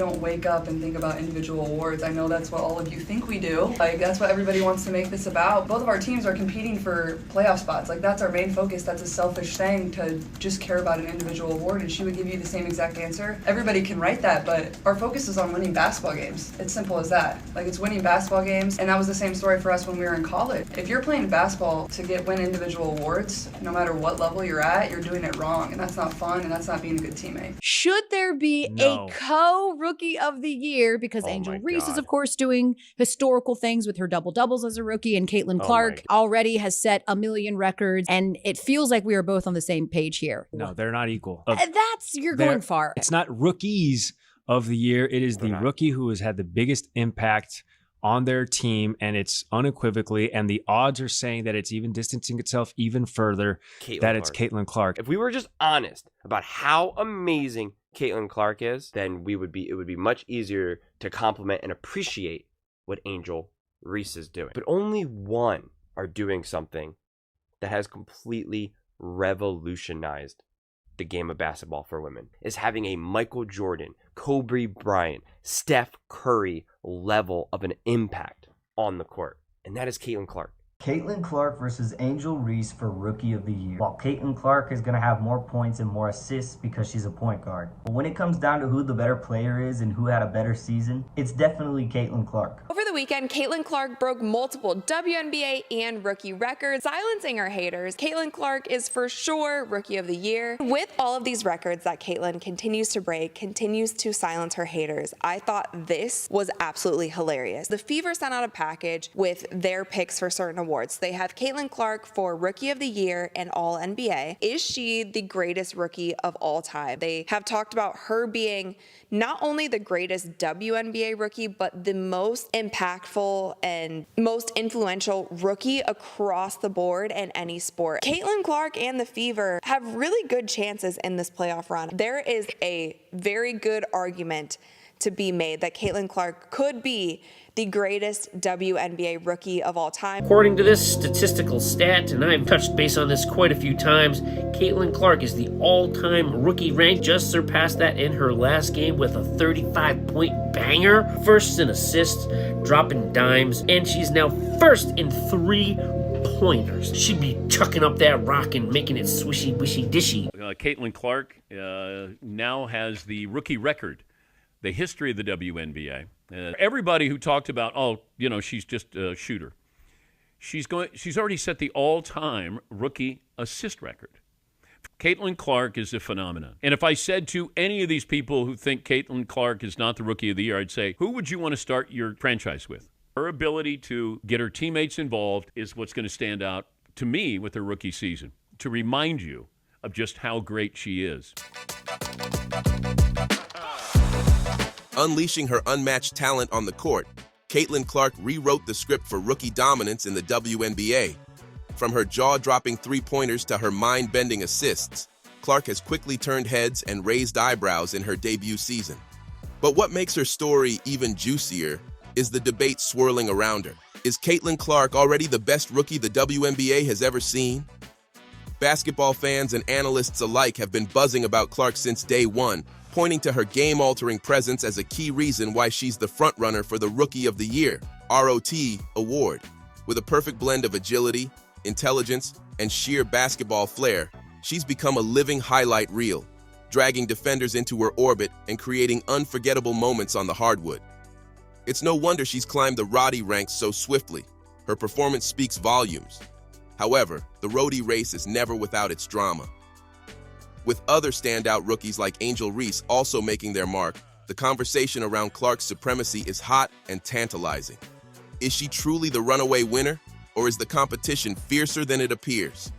don't wake up and think about individual awards. I know that's what all of you think we do. Like, that's what everybody wants to make this about. Both of our teams are competing for playoff spots. Like, that's our main focus. That's a selfish thing to just care about an individual award, and she would give you the same exact answer. Everybody can write that, but our focus is on winning basketball games. It's simple as that. Like, it's winning basketball games, and that was the same story for us when we were in college. If you're playing basketball to win individual awards, no matter what level you're at, you're doing it wrong, and that's not fun, and that's not being a good teammate. Should there be a co-rookie of the year? Because Angel Reese is, of course, doing historical things with her double-doubles as a rookie, and Caitlin Clark already has set 1 million records, and it feels like we are both on the same page here. No, they're not equal. You're going far. It's not rookies of the year. It is the rookie who has had the biggest impact on their team, and it's unequivocally, and the odds are saying that it's even distancing itself even further, it's Caitlin Clark. If we were just honest about how amazing Caitlin Clark is, then it would be much easier to compliment and appreciate what Angel Reese is doing. But only one are doing something that has completely revolutionized the game of basketball for women, is having a Michael Jordan, Kobe Bryant, Steph Curry level of an impact on the court. And that is Caitlin Clark. Caitlin Clark versus Angel Reese for Rookie of the Year. While Caitlin Clark is going to have more points and more assists because she's a point guard. But when it comes down to who the better player is and who had a better season, it's definitely Caitlin Clark. Over the weekend, Caitlin Clark broke multiple WNBA and rookie records, silencing her haters. Caitlin Clark is for sure Rookie of the Year. With all of these records that Caitlin continues to break, continues to silence her haters, I thought this was absolutely hilarious. The Fever sent out a package with their picks for certain awards. They have Caitlin Clark for Rookie of the Year and All NBA. Is she the greatest rookie of all time? They have talked about her being not only the greatest WNBA rookie, but the most impactful and most influential rookie across the board in any sport. Caitlin Clark and the Fever have really good chances in this playoff run. There is a very good argument to be made that Caitlin Clark could be the greatest WNBA rookie of all time. According to this statistical stat, and I've touched base on this quite a few times, Caitlin Clark is the all-time rookie rank, just surpassed that in her last game with a 35-point banger. First in assists, dropping dimes, and she's now first in 3-pointers. She'd be chucking up that rock and making it swishy, wishy, dishy. Caitlin Clark now has the rookie record, the history of the WNBA. Everybody who talked about, she's just a shooter. She's already set the all-time rookie assist record. Caitlin Clark is a phenomenon. And if I said to any of these people who think Caitlin Clark is not the Rookie of the Year, I'd say, who would you want to start your franchise with? Her ability to get her teammates involved is what's going to stand out to me with her rookie season, to remind you of just how great she is. Unleashing her unmatched talent on the court, Caitlin Clark rewrote the script for rookie dominance in the WNBA. From her jaw-dropping three-pointers to her mind-bending assists, Clark has quickly turned heads and raised eyebrows in her debut season. But what makes her story even juicier is the debate swirling around her. Is Caitlin Clark already the best rookie the WNBA has ever seen? Basketball fans and analysts alike have been buzzing about Clark since day one, pointing to her game-altering presence as a key reason why she's the frontrunner for the Rookie of the Year, ROT, award. With a perfect blend of agility, intelligence, and sheer basketball flair, she's become a living highlight reel, dragging defenders into her orbit and creating unforgettable moments on the hardwood. It's no wonder she's climbed the Roddy ranks so swiftly. Her performance speaks volumes. However, the roadie race is never without its drama. With other standout rookies like Angel Reese also making their mark, the conversation around Clark's supremacy is hot and tantalizing. Is she truly the runaway winner, or is the competition fiercer than it appears?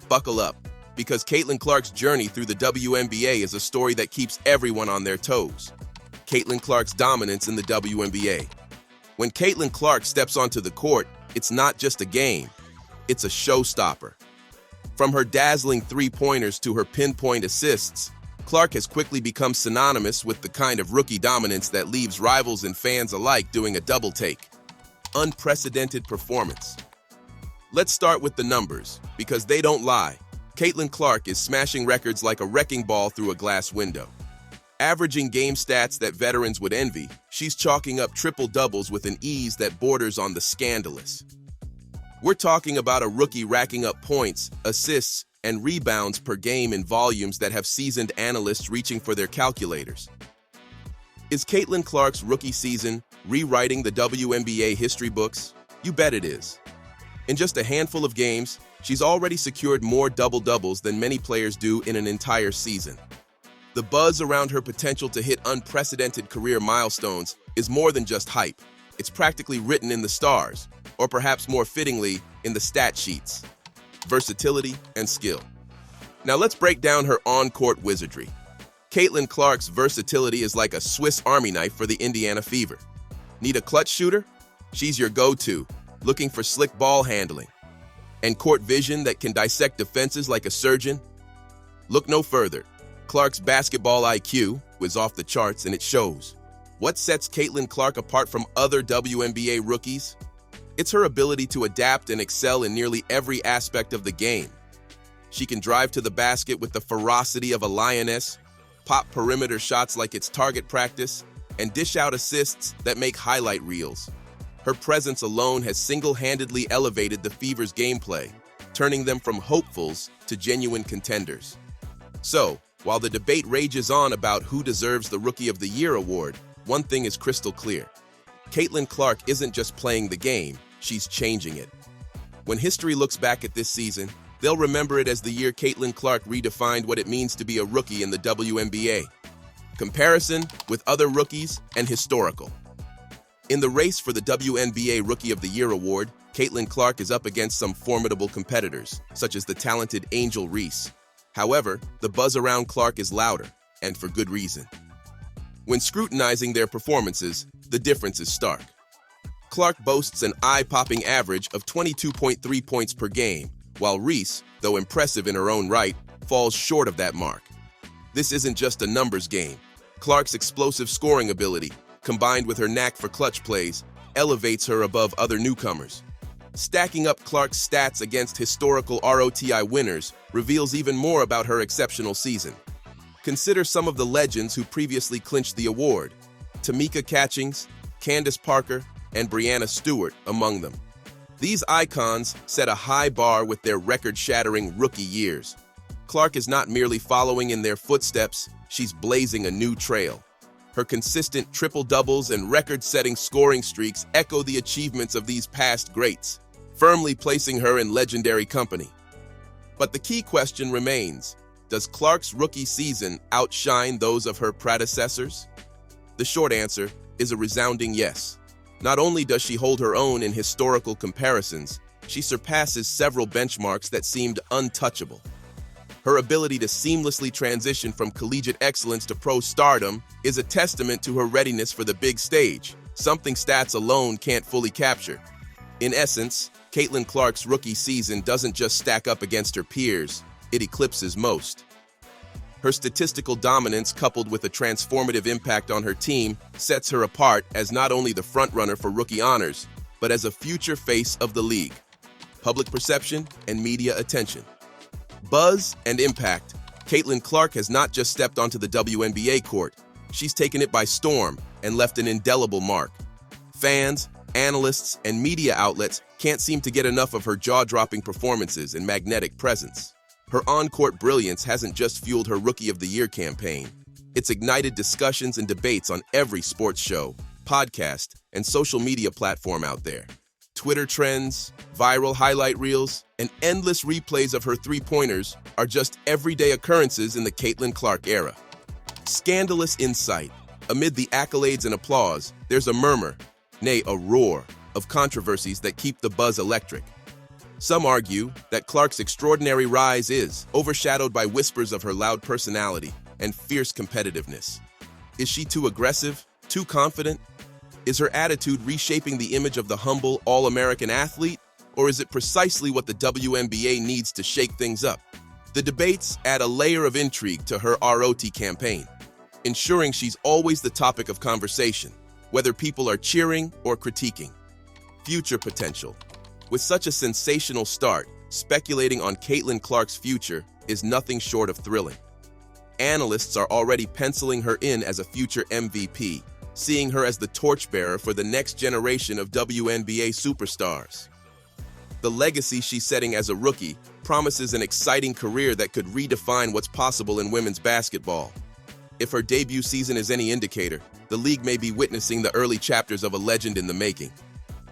Buckle up, because Caitlin Clark's journey through the WNBA is a story that keeps everyone on their toes. Caitlin Clark's dominance in the WNBA. When Caitlin Clark steps onto the court, it's not just a game, it's a showstopper. From her dazzling three-pointers to her pinpoint assists, Clark has quickly become synonymous with the kind of rookie dominance that leaves rivals and fans alike doing a double take. Unprecedented performance. Let's start with the numbers, because they don't lie. Caitlin Clark is smashing records like a wrecking ball through a glass window. Averaging game stats that veterans would envy, she's chalking up triple-doubles with an ease that borders on the scandalous. We're talking about a rookie racking up points, assists, and rebounds per game in volumes that have seasoned analysts reaching for their calculators. Is Caitlin Clark's rookie season rewriting the WNBA history books? You bet it is. In just a handful of games, she's already secured more double-doubles than many players do in an entire season. The buzz around her potential to hit unprecedented career milestones is more than just hype. It's practically written in the stars, or perhaps more fittingly, in the stat sheets. Versatility and skill. Now let's break down her on-court wizardry. Caitlin Clark's versatility is like a Swiss Army knife for the Indiana Fever. Need a clutch shooter? She's your go-to, looking for slick ball handling. And court vision that can dissect defenses like a surgeon? Look no further. Clark's basketball IQ was off the charts, and it shows. What sets Caitlin Clark apart from other WNBA rookies? It's her ability to adapt and excel in nearly every aspect of the game. She can drive to the basket with the ferocity of a lioness, pop perimeter shots like it's target practice, and dish out assists that make highlight reels. Her presence alone has single-handedly elevated the Fever's gameplay, turning them from hopefuls to genuine contenders. So, while the debate rages on about who deserves the Rookie of the Year award, one thing is crystal clear. Caitlin Clark isn't just playing the game, she's changing it. When history looks back at this season, they'll remember it as the year Caitlin Clark redefined what it means to be a rookie in the WNBA. Comparison with other rookies and historical. In the race for the WNBA Rookie of the Year award, Caitlin Clark is up against some formidable competitors, such as the talented Angel Reese. However, the buzz around Clark is louder, and for good reason. When scrutinizing their performances, the difference is stark. Clark boasts an eye-popping average of 22.3 points per game, while Reese, though impressive in her own right, falls short of that mark. This isn't just a numbers game. Clark's explosive scoring ability, combined with her knack for clutch plays, elevates her above other newcomers. Stacking up Clark's stats against historical ROTI winners reveals even more about her exceptional season. Consider some of the legends who previously clinched the award: Tamika Catchings, Candace Parker, and Breanna Stewart among them. These icons set a high bar with their record-shattering rookie years. Clark is not merely following in their footsteps, she's blazing a new trail. Her consistent triple-doubles and record-setting scoring streaks echo the achievements of these past greats, firmly placing her in legendary company. But the key question remains: does Clark's rookie season outshine those of her predecessors? The short answer is a resounding yes. Not only does she hold her own in historical comparisons, she surpasses several benchmarks that seemed untouchable. Her ability to seamlessly transition from collegiate excellence to pro stardom is a testament to her readiness for the big stage, something stats alone can't fully capture. In essence, Caitlin Clark's rookie season doesn't just stack up against her peers, it eclipses most. Her statistical dominance, coupled with a transformative impact on her team, sets her apart as not only the frontrunner for rookie honors, but as a future face of the league. Public perception and media attention. Buzz and impact. Caitlin Clark has not just stepped onto the WNBA court, she's taken it by storm and left an indelible mark. Fans, analysts, and media outlets can't seem to get enough of her jaw-dropping performances and magnetic presence. Her on-court brilliance hasn't just fueled her Rookie of the Year campaign. It's ignited discussions and debates on every sports show, podcast, and social media platform out there. Twitter trends, viral highlight reels, and endless replays of her three-pointers are just everyday occurrences in the Caitlin Clark era. Scandalous insight. Amid the accolades and applause, there's a murmur, nay, a roar, of controversies that keep the buzz electric. Some argue that Clark's extraordinary rise is overshadowed by whispers of her loud personality and fierce competitiveness. Is she too aggressive, too confident? Is her attitude reshaping the image of the humble, all-American athlete? Or is it precisely what the WNBA needs to shake things up? The debates add a layer of intrigue to her ROT campaign, ensuring she's always the topic of conversation, whether people are cheering or critiquing. Future potential. With such a sensational start, speculating on Caitlin Clark's future is nothing short of thrilling. analysts are already penciling her in as a future MVP, seeing her as the torchbearer for the next generation of WNBA superstars. The legacy she's setting as a rookie promises an exciting career that could redefine what's possible in women's basketball. If her debut season is any indicator, the league may be witnessing the early chapters of a legend in the making.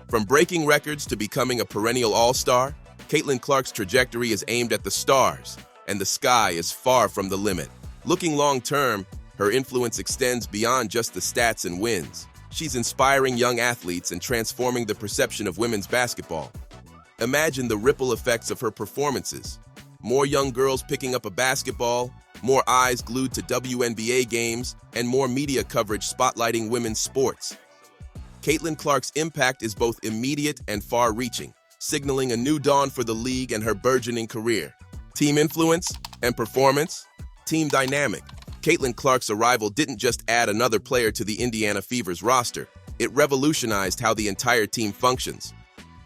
From breaking records to becoming a perennial all-star, Caitlin Clark's trajectory is aimed at the stars, and the sky is far from the limit. Looking long-term, her influence extends beyond just the stats and wins. She's inspiring young athletes and transforming the perception of women's basketball. Imagine the ripple effects of her performances. More young girls picking up a basketball, more eyes glued to WNBA games, and more media coverage spotlighting women's sports. Caitlin Clark's impact is both immediate and far-reaching, signaling a new dawn for the league and her burgeoning career. Team influence and performance, team dynamic. Caitlin Clark's arrival didn't just add another player to the Indiana Fever's roster, it revolutionized how the entire team functions.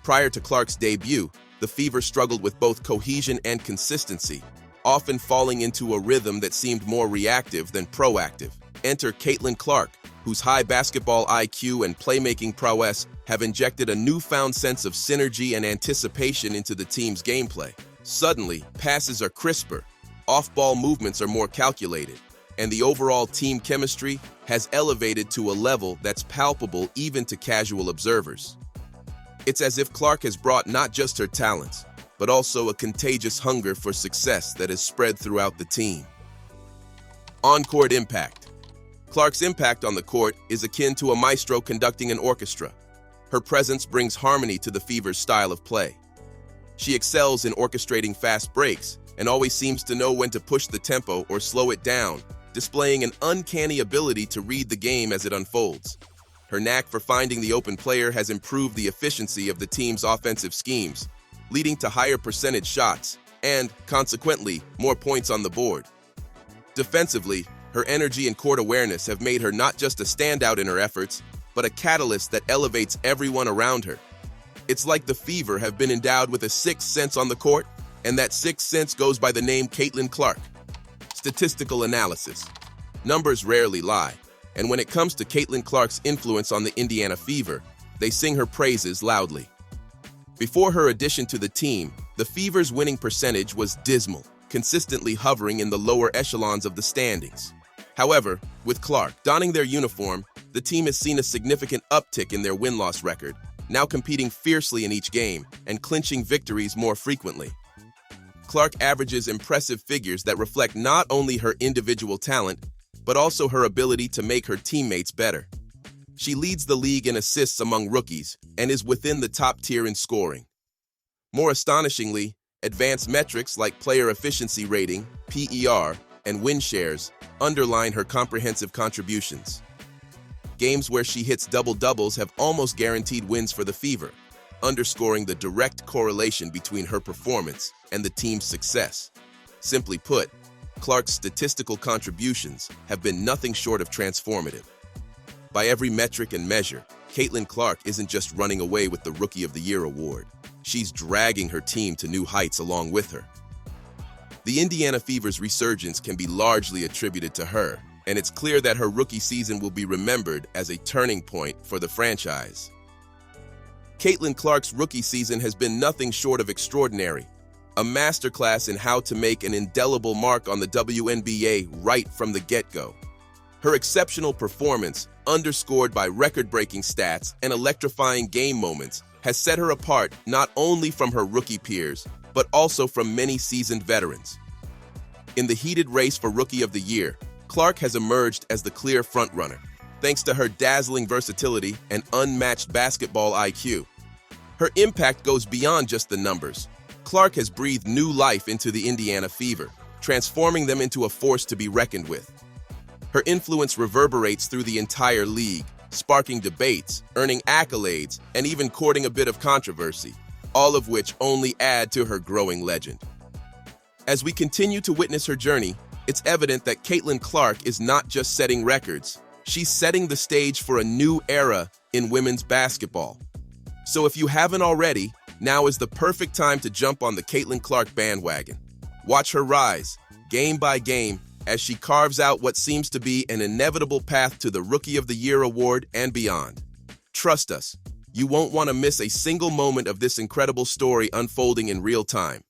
Prior to Clark's debut, the Fever struggled with both cohesion and consistency, often falling into a rhythm that seemed more reactive than proactive. Enter Caitlin Clark, whose high basketball IQ and playmaking prowess have injected a newfound sense of synergy and anticipation into the team's gameplay. Suddenly, passes are crisper, off-ball movements are more calculated, and the overall team chemistry has elevated to a level that's palpable even to casual observers. It's as if Clark has brought not just her talents, but also a contagious hunger for success that has spread throughout the team. On-court impact. Clark's impact on the court is akin to a maestro conducting an orchestra. Her presence brings harmony to the Fever's style of play. She excels in orchestrating fast breaks and always seems to know when to push the tempo or slow it down, displaying an uncanny ability to read the game as it unfolds. Her knack for finding the open player has improved the efficiency of the team's offensive schemes, leading to higher percentage shots and, consequently, more points on the board. Defensively, her energy and court awareness have made her not just a standout in her efforts, but a catalyst that elevates everyone around her. It's like the Fever have been endowed with a sixth sense on the court, and that sixth sense goes by the name Caitlin Clark. Statistical analysis. Numbers rarely lie, and when it comes to Caitlin Clark's influence on the Indiana Fever, they sing her praises loudly. Before her addition to the team, the Fever's winning percentage was dismal, consistently hovering in the lower echelons of the standings. However, with Clark donning their uniform, the team has seen a significant uptick in their win-loss record, now competing fiercely in each game and clinching victories more frequently. Clark averages impressive figures that reflect not only her individual talent, but also her ability to make her teammates better. She leads the league in assists among rookies and is within the top tier in scoring. More astonishingly, advanced metrics like player efficiency rating, PER, and win shares underline her comprehensive contributions. Games where she hits double-doubles have almost guaranteed wins for the Fever, underscoring the direct correlation between her performance and the team's success. Simply put, Clark's statistical contributions have been nothing short of transformative. By every metric and measure, Caitlin Clark isn't just running away with the Rookie of the Year award. She's dragging her team to new heights along with her. The Indiana Fever's resurgence can be largely attributed to her, and it's clear that her rookie season will be remembered as a turning point for the franchise. Caitlin Clark's rookie season has been nothing short of extraordinary, a masterclass in how to make an indelible mark on the WNBA right from the get-go. Her exceptional performance, underscored by record-breaking stats and electrifying game moments, has set her apart not only from her rookie peers, but also from many seasoned veterans. In the heated race for Rookie of the Year, Clark has emerged as the clear frontrunner, thanks to her dazzling versatility and unmatched basketball IQ. Her impact goes beyond just the numbers. Clark has breathed new life into the Indiana Fever, transforming them into a force to be reckoned with. Her influence reverberates through the entire league, sparking debates, earning accolades, and even courting a bit of controversy, all of which only add to her growing legend. As we continue to witness her journey, it's evident that Caitlin Clark is not just setting records, she's setting the stage for a new era in women's basketball. So if you haven't already, now is the perfect time to jump on the Caitlin Clark bandwagon. Watch her rise, game by game, as she carves out what seems to be an inevitable path to the Rookie of the Year award and beyond. Trust us, you won't want to miss a single moment of this incredible story unfolding in real time.